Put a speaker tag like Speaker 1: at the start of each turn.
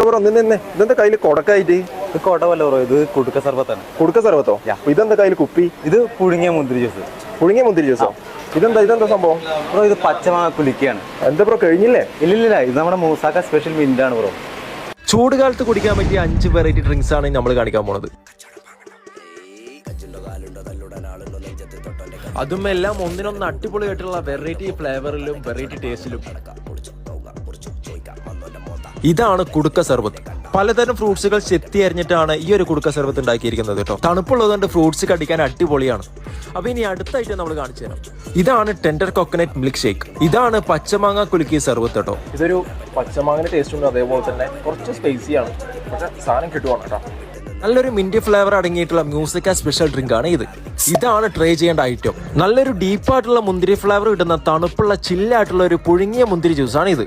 Speaker 1: ഇതെന്താ കയ്യില് കൊടക്കായിട്ട്?
Speaker 2: ഇത് കോട്ടവല്ല ബ്രോ, ഇത് കുടുക്ക സർബത്താണ്.
Speaker 1: കുടുക്ക സർബത്തോ? ഇതെന്താ കയ്യില് കുപ്പി?
Speaker 2: ഇത് പുഴുങ്ങിയ മുന്തിരി ജ്യൂസ്.
Speaker 1: പുഴുങ്ങിയ മുന്തിരി ജ്യൂസോ? ഇതെന്താ സംഭവം
Speaker 2: ബ്രോ? ഇത് പച്ചമാങ്ങ കുലിക്കയാണ്.
Speaker 1: എന്താ ബ്രോ കഴിഞ്ഞില്ലേ?
Speaker 2: ഇല്ലില്ല, ഇത് നമ്മുടെ മൂസാക്ക സ്പെഷ്യൽ മിന്റ് ആണ് ബ്രോ.
Speaker 3: ചൂടുകാലത്ത് കുടിക്കാൻ പറ്റിയ 5 വെറൈറ്റി ഡ്രിങ്ക്സ് ആണ് നമ്മൾ കാണിക്കാൻ പോണത്. അതും എല്ലാം ഒന്നിനൊന്ന് അടിപൊളിയായിട്ടുള്ള വെറൈറ്റി ഫ്ലേവറിലും വെറൈറ്റി ടേസ്റ്റിലും. ഇതാണ് കുടുക്ക സർബത്ത്. പലതരം ഫ്രൂട്ട്സുകൾ ചെത്തി അരിഞ്ഞിട്ടാണ് ഈ ഒരു കുടുക്ക സർബത്ത് ഉണ്ടാക്കിയിരിക്കുന്നത് കേട്ടോ. തണുപ്പുള്ളതുകൊണ്ട് ഫ്രൂട്ട്സ് കടിക്കാൻ അടിപൊളിയാണ്. അപ്പൊ ഇനി അടുത്തായിട്ട് നമ്മൾ കാണിച്ചു തരാം. ഇതാണ് ടെൻഡർ കോക്കനട്ട് മിൽക്ക് ഷേക്ക്. ഇതാണ് പച്ചമാങ്ങ കുലുക്കിയ സർബത്ത് കേട്ടോ.
Speaker 1: ഇതൊരു പച്ചമാങ്ങയുടെ ടേസ്റ്റ് ഉണ്ട്, അതേപോലെ തന്നെ കുറച്ച് സ്പൈസിയാണ്, പക്ഷെ സാധനം കിട്ടുവാണ് കേട്ടോ.
Speaker 3: നല്ലൊരു മിന്റ് ഫ്ലേവർ അടങ്ങിയിട്ടുള്ള മ്യൂസിക്ക സ്പെഷ്യൽ ഡ്രിങ്ക് ആണ് ഇത്. ഇതാണ് ട്രൈ ചെയ്യേണ്ട ഐറ്റം. നല്ലൊരു ഡീപ്പായിട്ടുള്ള മുന്തിരി ഫ്ലേവർ കിട്ടുന്ന തണുപ്പുള്ള ചില്ലായിട്ടുള്ള ഒരു പുഴുങ്ങിയ മുന്തിരി ജ്യൂസാണ് ഇത്.